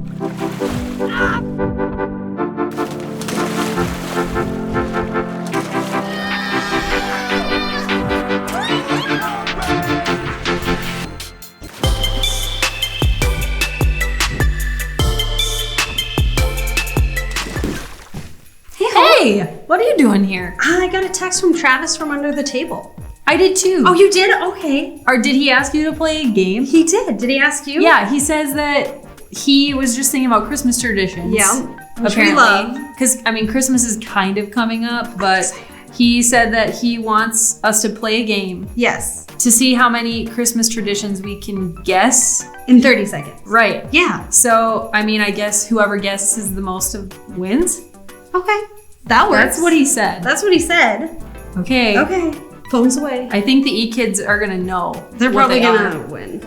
Hey, what are you doing here? I got a text from Travis from under the table. I did too. Oh, you did? Okay. Or did he ask you to play a game? He did. Did he ask you? Yeah, he says that he was just thinking about Christmas traditions. Yeah. Which apparently. we love. Because, I mean, Christmas is kind of coming up, but he said that he wants us to play a game. Yes. To see how many Christmas traditions we can guess. In 30 seconds. Right. Yeah. So, I mean, I guess whoever guesses the most of wins. Okay. That works. That's what he said. That's what he said. Okay. Okay. Phone's away. I think the eKids are gonna know. They're probably gonna win.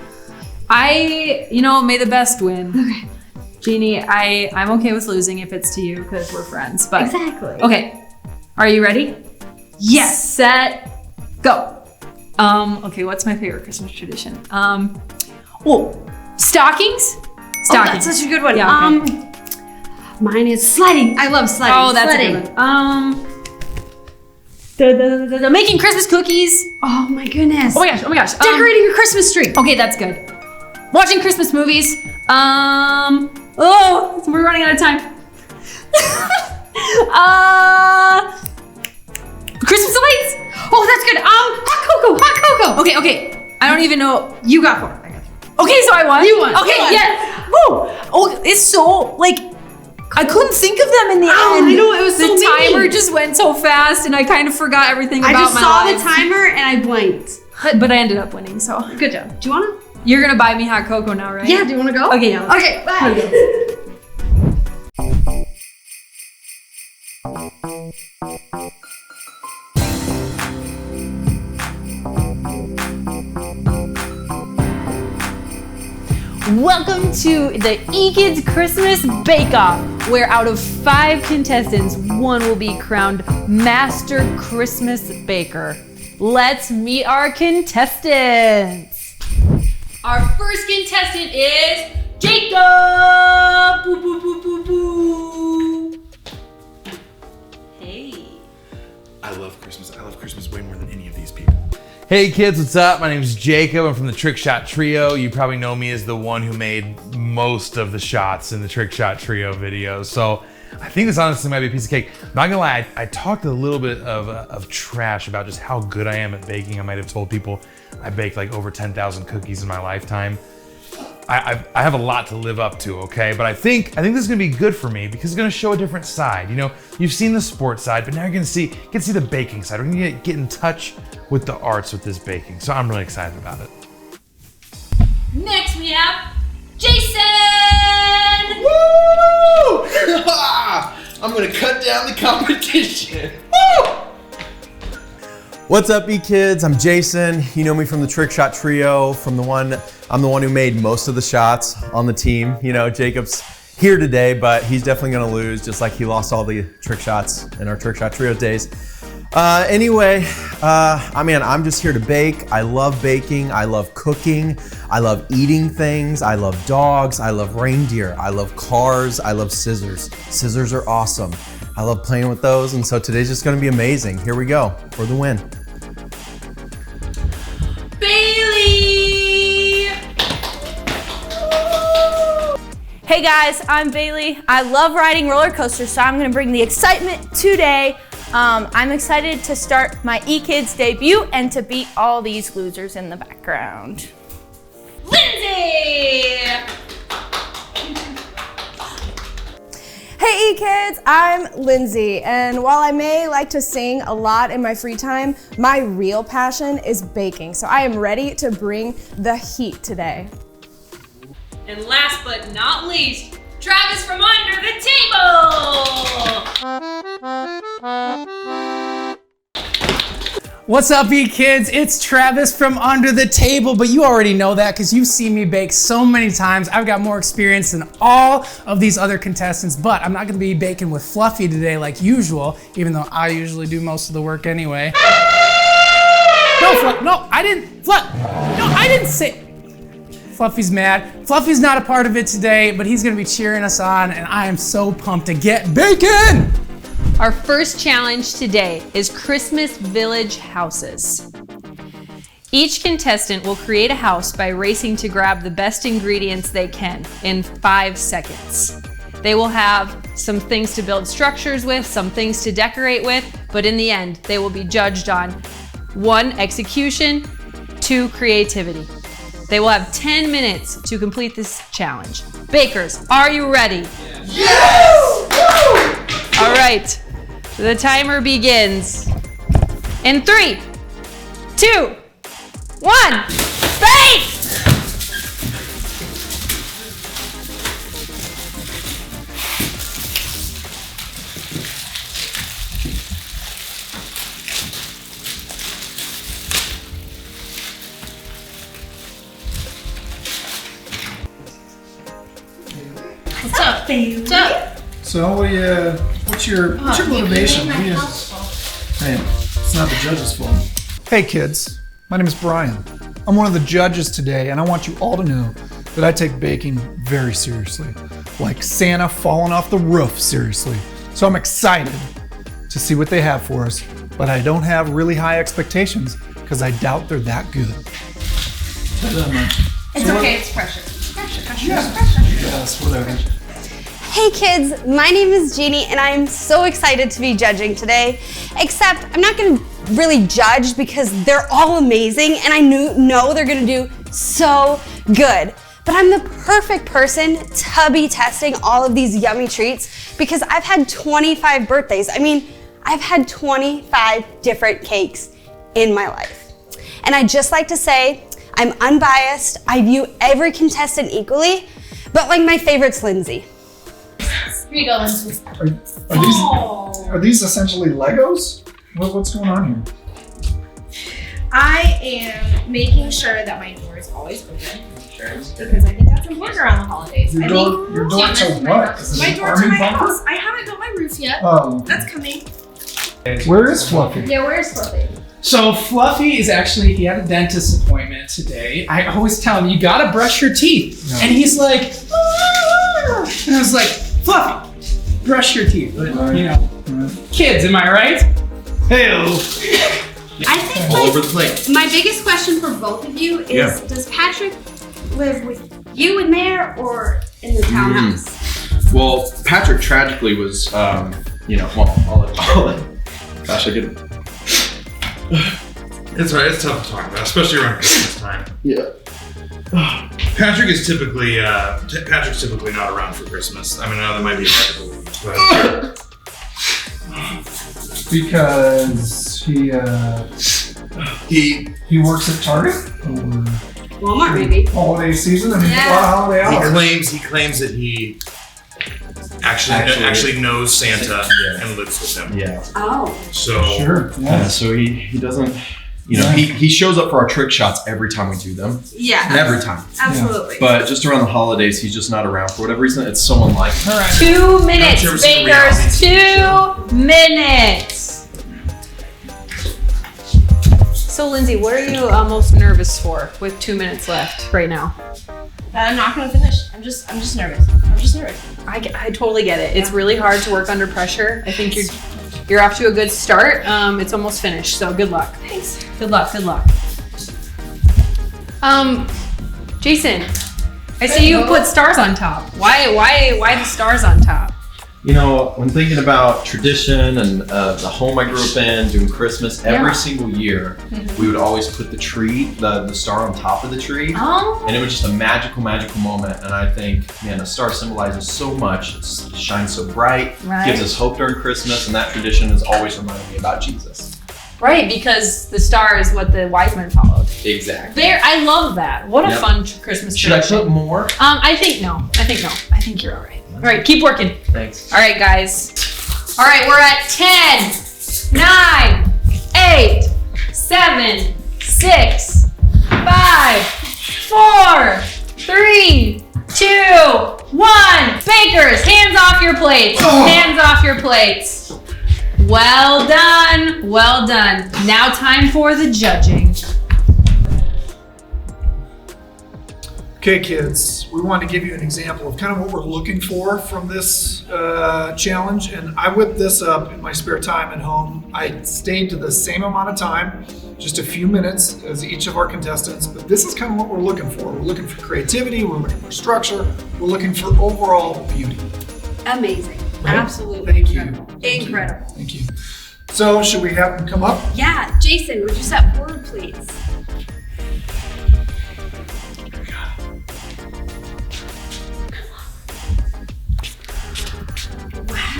May the best win. Okay. Jeannie, I'm okay with losing if it's to you because we're friends. But Exactly. Okay. Are you ready? Yes. Set, go. Okay, what's my favorite Christmas tradition? Stockings? Oh, that's such a good one. Yeah, okay. Mine is sledding. I love sledding. Oh, that's sledding. a good one. Making Christmas cookies. Oh my goodness. Oh my gosh. Decorating your Christmas tree. Okay, that's good. Watching Christmas movies. We're running out of time. Christmas lights. Oh, that's good. Hot cocoa. Okay. I don't even know. You got 4. I got 3. Okay, so I won. You won. Okay, You won. yes. Oh, it's so I couldn't think of them in the end. I know, it was so the timer mean. just went so fast, and I kind of forgot everything about my life. I just saw the timer and I blanked. But I ended up winning, so. Good job. Do you wanna? You're gonna buy me hot cocoa now, right? Yeah. Do you wanna go? Okay, yeah. Okay. Bye. Welcome to the eKids Christmas Bake Off, where out of 5 contestants, 1 will be crowned Master Christmas Baker. Let's meet our contestants. Our first contestant is Jacob. Boo, boo, boo, boo, boo. Hey. I love Christmas. I love Christmas way more than any of these people. Hey kids, what's up? My name is Jacob. I'm from the Trick Shot Trio. You probably know me as the one who made most of the shots in the Trick Shot Trio videos. So I think this honestly might be a piece of cake. Not gonna lie, I talked a little bit of trash about just how good I am at baking. I might have told people I baked like over 10,000 cookies in my lifetime. I have a lot to live up to, okay? But I think this is gonna be good for me because it's gonna show a different side. You know, you've seen the sports side, but now you're gonna see the baking side. We're gonna get in touch with the arts with this baking. So I'm really excited about it. Next we have Jason. Woo! I'm gonna cut down the competition. Woo! What's up, eKids? I'm Jason. You know me from the Trick Shot Trio. I'm the one who made most of the shots on the team. You know, Jacob's here today, but he's definitely gonna lose, just like he lost all the trick shots in our Trick Shot Trio days. Anyway, I'm just here to bake. I love baking. I love cooking. I love eating things. I love dogs. I love reindeer. I love cars. I love scissors. Scissors are awesome. I love playing with those, and so today's just gonna be amazing. Here we go for the win. Bailey! Hey guys, I'm Bailey. I love riding roller coasters, so I'm gonna bring the excitement today. I'm excited to start my eKids debut and to beat all these losers in the background. Lindsay! Hey eKids, I'm Lindsay, and while I may like to sing a lot in my free time, my real passion is baking, so I am ready to bring the heat today. And last but not least, Travis from under the table! What's up, eKids? It's Travis from Under the Table, but you already know that because you've seen me bake so many times. I've got more experience than all of these other contestants, but I'm not gonna be baking with Fluffy today like usual, even though I usually do most of the work anyway. No, I didn't say. Fluffy's mad. Fluffy's not a part of it today, but he's gonna be cheering us on, and I am so pumped to get baking! Our first challenge today is Christmas Village houses. Each contestant will create a house by racing to grab the best ingredients they can in 5 seconds. They will have some things to build structures with, some things to decorate with, but in the end, they will be judged on 1, execution, 2, creativity. They will have 10 minutes to complete this challenge. Bakers, are you ready? Yes! Woo! All right, the timer begins in 3, 2, 1, bake! What's up, baby? What's up? So what's your motivation? Hey, it's not the judge's fault. Hey kids, my name is Brian. I'm one of the judges today, and I want you all to know that I take baking very seriously, like Santa falling off the roof seriously. So I'm excited to see what they have for us, but I don't have really high expectations because I doubt they're that good. It's okay, it's pressure. Pressure. Yes, whatever. Hey kids, my name is Jeannie and I'm so excited to be judging today. Except I'm not gonna really judge because they're all amazing and I know they're gonna do so good. But I'm the perfect person to be testing all of these yummy treats because I've had 25 birthdays. I mean, I've had 25 different cakes in my life. And I'd just like to say, I'm unbiased, I view every contestant equally, but like my favorite's Lindsay. Here you go, Lindsay. Are these essentially Legos? What's going on here? I am making sure that my door is always open. Because I think that's important around the holidays. Your door to what? Is it My an door to army my bunker? house. I haven't built my roof yet. Oh. That's coming. Where is Fluffy? Yeah, where's Fluffy? So Fluffy is actually, he had a dentist appointment today. I always tell him, you gotta brush your teeth. No. And he's like, "Ah." And I was like, Fluffy, brush your teeth. But, you know, kids, am I right? Hey-o. I think All over the place. my biggest question for both of you is, does Patrick live with you in there or in the townhouse? Well, Patrick tragically was, I'll let gosh, I get It's right. It's tough to talk about, especially around Christmas time. Yeah. Patrick's typically not around for Christmas. I mean, I know that might be a medical leave, but Because he works at Target or Walmart, maybe. holiday season. I mean, a lot of holiday hours. he claims that he actually knows Santa and lives with him. Yeah. Oh. So Sure. Yeah, so he doesn't, he shows up for our trick shots every time we do them. Yeah. Every time. Absolutely. But just around the holidays, he's just not around. For whatever reason, it's so unlike him. 2 minutes, I've never seen bakers, 2 minutes. So Lindsay, what are you most nervous for with 2 minutes left right now? That I'm not gonna finish. I'm just nervous. I totally get it. It's really hard to work under pressure. I think you're off to a good start. It's almost finished, so good luck. Thanks. Good luck. Jason, I see you put stars on top. Why the stars on top? When thinking about tradition and the home I grew up in, doing Christmas, every single year, we would always put the tree, the star on top of the tree. Oh. And it was just a magical moment. And I think, the star symbolizes so much. It shines so bright, gives us hope during Christmas, and that tradition has always reminded me about Jesus. Right, because the star is what the wise men followed. Exactly. I love that. What a fun Christmas Should I tradition. put more? I think no. I think you're all right. All right, keep working. Thanks. All right, guys. All right, we're at 10, 9, 8, 7, 6, 5, 4, 3, 2, 1. Bakers, hands off your plates. Hands off your plates. Well done. Well done. Now time for the judging. Okay, kids, we wanted to give you an example of kind of what we're looking for from this challenge. And I whipped this up in my spare time at home. I stayed to the same amount of time, just a few minutes as each of our contestants, but this is kind of what we're looking for. We're looking for creativity, we're looking for structure, we're looking for overall beauty. Amazing. Right? Absolutely Thank you. incredible. Incredible. Thank you. So should we have them come up? Yeah, Jason, would you step forward, please?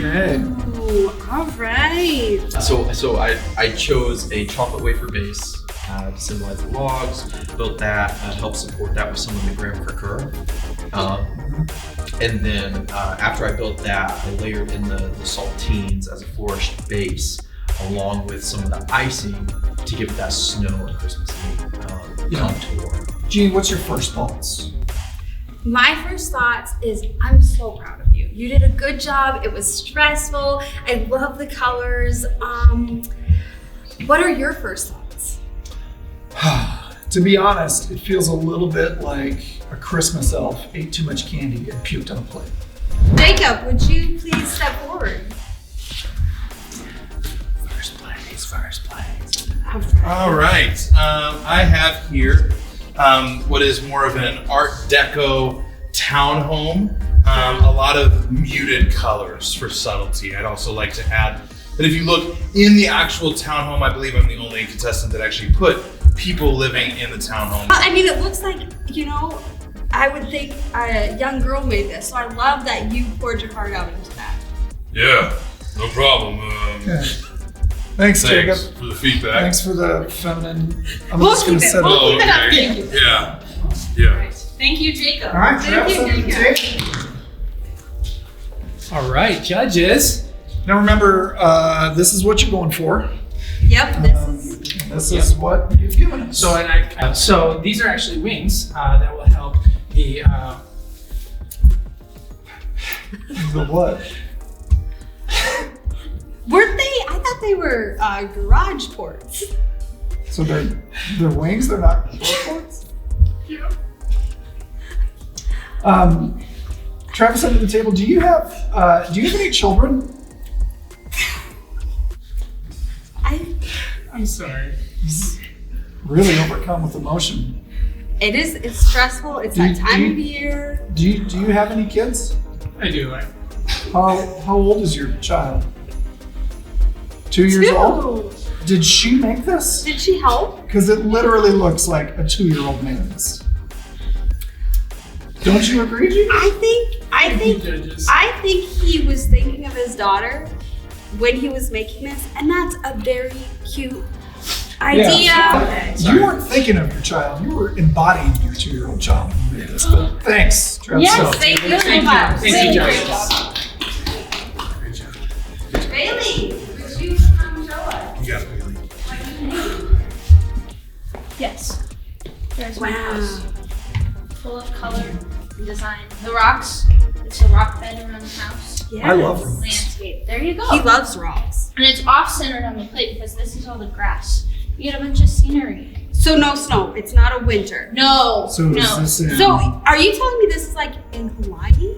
Okay. Ooh, all right. So I chose a chocolate wafer base to symbolize the logs, built that, helped support that with some of the graham cracker. And then after I built that, I layered in the saltines as a flourished base, along with some of the icing to give it that snow and Christmassy contour. Jean, what's your first thoughts? My first thoughts is I'm so proud of you. You did a good job. It was stressful. I love the colors. What are your first thoughts? To be honest, it feels a little bit like a Christmas elf ate too much candy and puked on a plate. Jacob, would you please step forward? First place. All right. I have here what is more of an Art Deco townhome. A lot of muted colors for subtlety. I'd also like to add that if you look in the actual townhome, I believe I'm the only contestant that actually put people living in the townhome. I mean, it looks like, I would think a young girl made this. So I love that you poured your heart out into that. Yeah, no problem. Okay. Thanks, Jacob. For the feedback. Thanks for the feminine. I'm We'll just going to keep it. set We'll it keep it up. Thank you. Yeah. Thank you, Jacob. All right, Thank you, Travis, Jacob. All right, judges. Now remember, this is what you're going for. Yep, This is what you've given us. So these are actually wings that will help the. The what? Weren't they? I thought they were garage ports. So they're wings. They're not ports. Yeah. Travis, under the table. Do you have any children? I'm sorry. Really overcome with emotion. It's stressful. It's that time of year. Do you have any kids? I do. How old is your child? 2 years old? Did she make this? Did she help? Because it literally looks like a 2-year-old made this. Don't you agree, Jean? I think he was thinking of his daughter when he was making this, and that's a very cute idea. Yeah. You weren't thinking of your child. You were embodying your 2-year-old child when you made this. But thanks, Travis. Yes, thank you so much. Thank you, Great job. Bailey, would you come show us? You got it, Bailey. Yes. There's my Wow. house. Full of color and design. The rocks. It's a rock bed around the house. Yes. I love rocks. Landscape. There you go. He loves rocks. And it's off-centered on the plate because this is all the grass. You get a bunch of scenery. So no snow. It's not a winter. No. So no. is this So are you telling me this is like in Hawaii?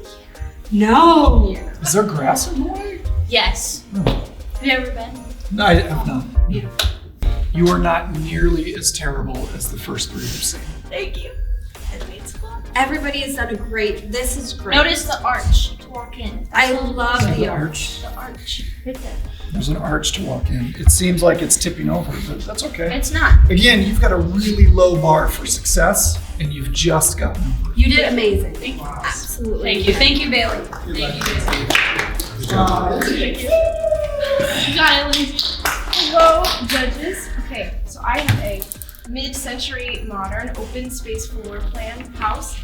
No. is there grass in Hawaii? Yes. No. Have you ever been? No, I have not. Beautiful. You are not nearly as terrible as the first 3 we've seen. Thank you. It means a lot. Everybody has done a great. This is great. Notice the arch to walk in. I love the arch. The arch. Right there. There's an arch to walk in. It seems like it's tipping over, but that's okay. It's not. Again, you've got a really low bar for success, and you've just gotten over it. You did amazing. Thank you. Absolutely. Thank you, Bailey. You got it, Lindsay. Hello, judges. Okay, so I have a mid-century modern open space floor plan house,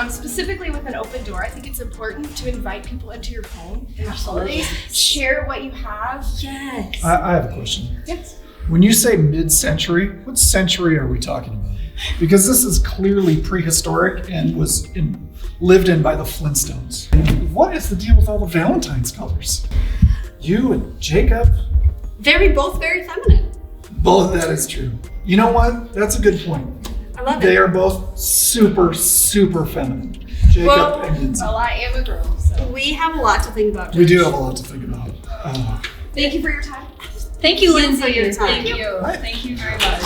specifically with an open door. I think it's important to invite people into your home in the holidays. Share what you have. Yes. I have a question. Yes. When you say mid-century, what century are we talking about? Because this is clearly prehistoric and was lived in by the Flintstones. What is the deal with all the Valentine's colors? You and Jacob. Both very feminine. Both, that is true. You know what? That's a good point. I love They it. are both super, super feminine. Jacob and Lindsay. Well, I am a girl, so. We have a lot to think about. We do have a lot to think about. Thank you for your time. Thank you, Thank you for Lindsay. your time. Thank you. Thank you very much.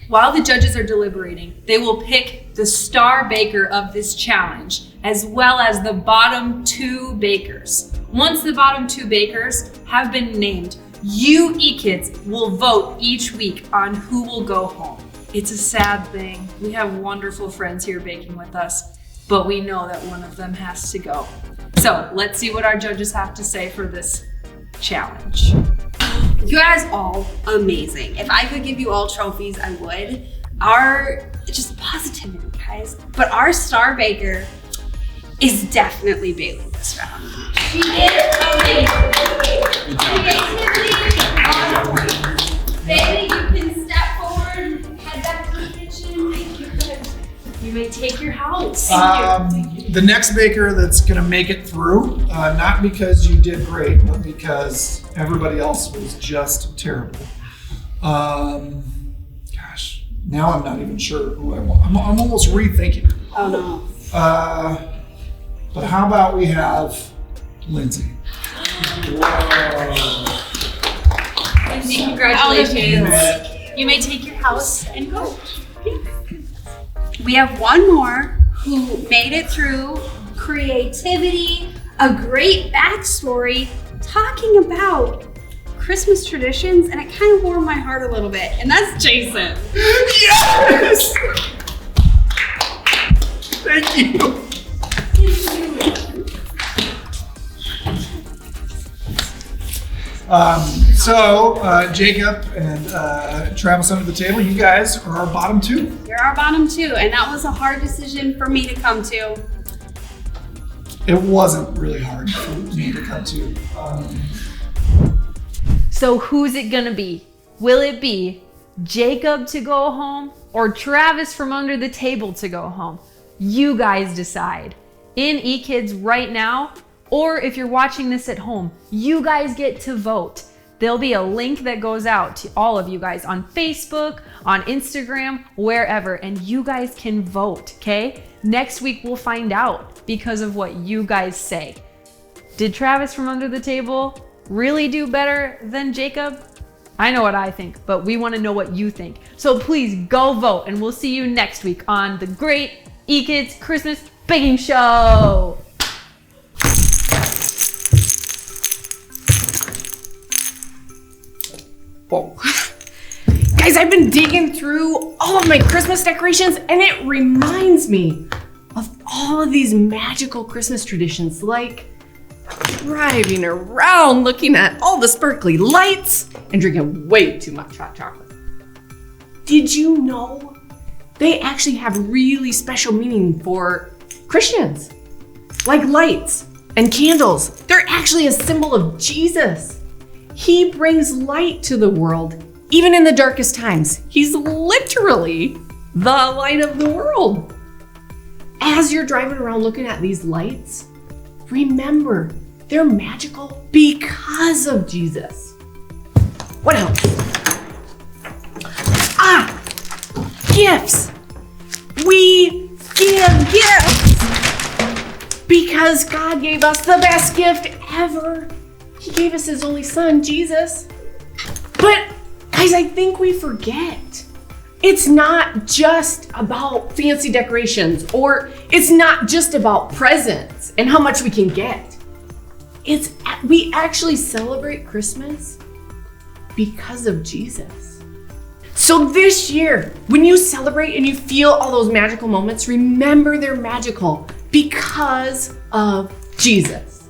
While the judges are deliberating, they will pick the star baker of this challenge, as well as the bottom 2 bakers. Once the bottom 2 bakers have been named, you eKids will vote each week on who will go home. It's a sad thing. We have wonderful friends here baking with us, but we know that one of them has to go. So let's see what our judges have to say for this challenge. You guys all amazing. If I could give you all trophies, I would. Just positivity, guys. But our star baker is definitely Bailey this round. She is amazing. Bailey, you can step forward, head back to the kitchen. You may take your house. The next baker that's gonna make it through, not because you did great, but because everybody else was just terrible. Gosh, now I'm not even sure who I want. I'm almost rethinking. Oh no. But how about we have Lindsay? Lindsay, congratulations. You may take your house and go. We have one more who made it through creativity, a great backstory, talking about Christmas traditions, and it kind of warmed my heart a little bit, and that's Jason. Yes! Thank you. Jacob and Travis under the table, you guys are our bottom 2. You're our bottom 2, and that was a hard decision for me to come to. It wasn't really hard for me to come to. So who's it gonna be? Will it be Jacob to go home or Travis from under the table to go home? You guys decide. In eKids right now, or if you're watching this at home, you guys get to vote. There'll be a link that goes out to all of you guys on Facebook, on Instagram, wherever, and you guys can vote, okay? Next week we'll find out because of what you guys say. Did Travis from under the table really do better than Jacob? I know what I think, but we want to know what you think. So please go vote, and we'll see you next week on the Great eKids Christmas Baking Show. Whoa. Guys, I've been digging through all of my Christmas decorations, and it reminds me of all of these magical Christmas traditions, like driving around looking at all the sparkly lights and drinking way too much hot chocolate. Did you know they actually have really special meaning for Christians? Like lights and candles. They're actually a symbol of Jesus. He brings light to the world, even in the darkest times. He's literally the light of the world. As you're driving around looking at these lights, remember, they're magical because of Jesus. What else? Gifts. We give gifts because God gave us the best gift ever. He gave us his only son, Jesus. But guys, I think we forget. It's not just about fancy decorations, or it's not just about presents and how much we can get. We actually celebrate Christmas because of Jesus. So this year, when you celebrate and you feel all those magical moments, remember they're magical because of Jesus.